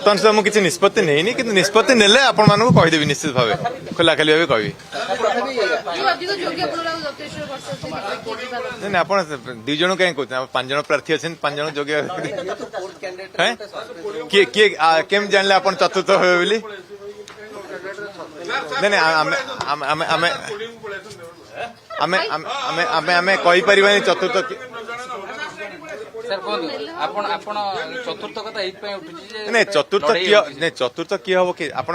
ବର୍ତ୍ତମାନ ସୁଦ୍ଧା ମୁଁ କିଛି ନିଷ୍ପତ୍ତି ନେଇନି, କିନ୍ତୁ ନିଷ୍ପତ୍ତି ନେଲେ ଆପଣମାନଙ୍କୁ କହିଦେବି ନିଶ୍ଚିତ ଭାବେ, ଖୋଲାଖୋଲି ଭାବେ କହିବି। ନାଇଁ ଆପଣ 2 ଜଣ କାହିଁ କହୁଛନ୍ତି? ଆମ 5 ଜଣ ପ୍ରାର୍ଥୀ ଅଛନ୍ତି, 5 ଜଣ ଯୋଗ୍ୟ। କିଏ କିଏ କେମିତି ଜାଣିଲେ ଆପଣ ଚତୁର୍ଥ ହେବେ ବୋଲି? ନାଇଁ ନାଇଁ ଆମେ କହିପାରିବାନି ଚତୁର୍ଥ। ନାଇଁ ଚତୁର୍ଥ କିଏ ହବ କି? ଆପଣ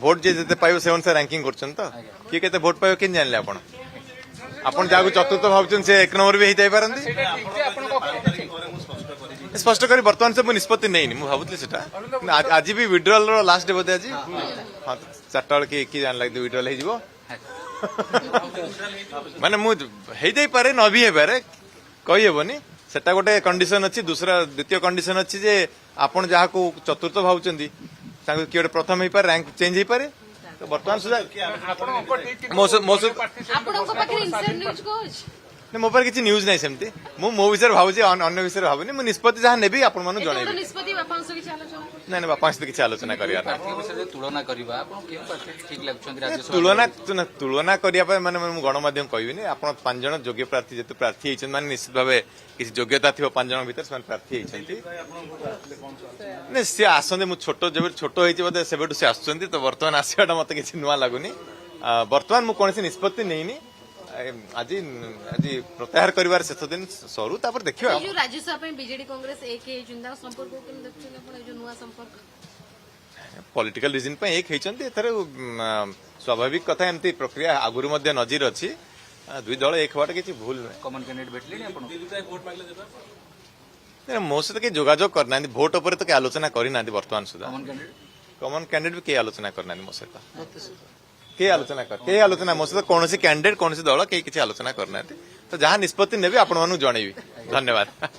ଭୋଟ ଯିଏ ଯେତେ ପାଇବ ସେ ଅନୁସାରେ ରାଙ୍କିଙ୍ଗ କରୁଛନ୍ତି ତ, କିଏ କେତେ ଭୋଟ ପାଇବ କେମିତି ଜାଣିଲେ ଆପଣ? ଆପଣ ଯାହାକୁ ଚତୁର୍ଥ ଭାବୁଛନ୍ତି ସେ 1 ନମ୍ବର ବି ହେଇଥାଇ ପାରନ୍ତି। ସ୍ପଷ୍ଟ କରି ବର୍ତ୍ତମାନ ସେ ମୁଁ ନିଷ୍ପତ୍ତି ନେଇନି, ମୁଁ ଭାବୁଥିଲି ସେଟା। ଆଜି ବି ୱିଡ୍ରଲ୍ ର ଲାଷ୍ଟ ଡେ ବୋଧେ ଆଜି। ହଁ 4ଟା ବେଳେ କିଏ ଜାଣିଲା ୱିଡ୍ରଲ୍ ହେଇଯିବ। ମାନେ ମୁଁ ହେଇଯାଇପାରେ ନ ବି ହେଇପାରେ କହିହେବନି, ସେଟା ଗୋଟେ କଣ୍ଡିସନ ଅଛି। ଦ୍ୱିତୀୟ କଣ୍ଡିସନ ଅଛି ଯେ ଆପଣ ଯାହାକୁ ଚତୁର୍ଥ ଭାବୁଛନ୍ତି ତାଙ୍କୁ କିଏ ଗୋଟେ ପ୍ରଥମ ହେଇପାରେ, ରାଙ୍କ ଚେଞ୍ଜ ହେଇପାରେ। ତ ବର୍ତ୍ତମାନ ସୁଦ୍ଧା ମୋ ପାଖରେ କିଛି ନ୍ୟୁଜ୍ ନାହିଁ ସେମିତି। ମୁଁ ମୋ ବିଷୟରେ ଭାବୁଛି, ଅନ୍ୟ ବିଷୟରେ ଭାବୁନି। ମୁଁ ନିଷ୍ପତ୍ତି ଯାହା ନେବି ଆପଣମାନଙ୍କୁ ଜଣେଇବି। ନାଇଁ ବାପାଙ୍କ ସହିତ କିଛି ଆଲୋଚନା କରିବା ତୁଳନା କରିବା ପାଇଁ ମାନେ ମୁଁ ଗଣମାଧ୍ୟମ କହିବିନି। ଆପଣ 5 ଜଣ ଯୋଗ୍ୟ ପ୍ରାର୍ଥୀ ଯେହେତୁ ପ୍ରାର୍ଥୀ ହେଇଛନ୍ତି, ମାନେ ନିଶ୍ଚିତ ଭାବେ କିଛି ଯୋଗ୍ୟତା ଥିବ 5 ଜଣ ଭିତରେ, ସେମାନେ ପ୍ରାର୍ଥୀ ହେଇଛନ୍ତି। ନାଇଁ ସିଏ ଆସନ୍ତି, ମୁଁ ଯେବେ ଛୋଟ ହେଇଛି ବୋଧେ ସେବେଠୁ ସେ ଆସୁଛନ୍ତି, ତ ବର୍ତ୍ତମାନ ଆସିବାଟା ମତେ କିଛି ନୂଆ ଲାଗୁନି। ବର୍ତ୍ତମାନ ମୁଁ କୌଣସି ନିଷ୍ପତ୍ତି ନେଇନି। ଆଜି ପ୍ରତ୍ୟାହାର କରିବାର ଶେଷ ଦିନ ସରୁ, ତାପରେ ଦେଖିବା। ରାଜ୍ୟସଭା ପାଇଁ ବିଜେଡି କଂଗ୍ରେସ ଏକ ହେଇଛନ୍ତି, ସମ୍ପର୍କ କେମିତି ଦେଖୁଛନ୍ତି ଆପଣ? ଏ ଯୋଉ ନୂଆ ସମ୍ପର୍କ ପଲିଟିକାଲ ରିଜନ ପାଇଁ ଏକ ହେଇଛନ୍ତି, ଏଥର ସ୍ୱାଭାବିକ କଥା। ଏମିତି ପ୍ରକ୍ରିୟା ଆଗରୁ ମଧ୍ୟ ନଜିର ଅଛି। 2 ଦଳ ଏକ ହବାଟା କିଛି ଭୁଲ ନୁହେଁ। କମନ କ୍ୟାଣ୍ଡିଡେଟ୍ ଭେଟିଲେଣି ଆପଣ? ମୋ ସହିତ କେହି ଯୋଗାଯୋଗ କରିନାହାନ୍ତି, ଭୋଟ ଉପରେ ତ କେହି ଆଲୋଚନା କରିନାହାନ୍ତି ବର୍ତ୍ତମାନ ସୁଦ୍ଧା। କମନ କ୍ୟାଣ୍ଡିଡେଟ୍ ବି କେହି ଆଲୋଚନା କରିନାହାନ୍ତି ମୋ ସହିତ। କେହି ଆଲୋଚନା ମୋ ସହିତ କୌଣସି କ୍ୟାଣ୍ଡିଡେଟ୍ କୌଣସି ଦଳ କେହି କିଛି ଆଲୋଚନା କରିନାହାନ୍ତି। ତ ଯାହା ନିଷ୍ପତ୍ତି ନେବି ଆପଣମାନଙ୍କୁ ଜଣେଇବି। ଧନ୍ୟବାଦ।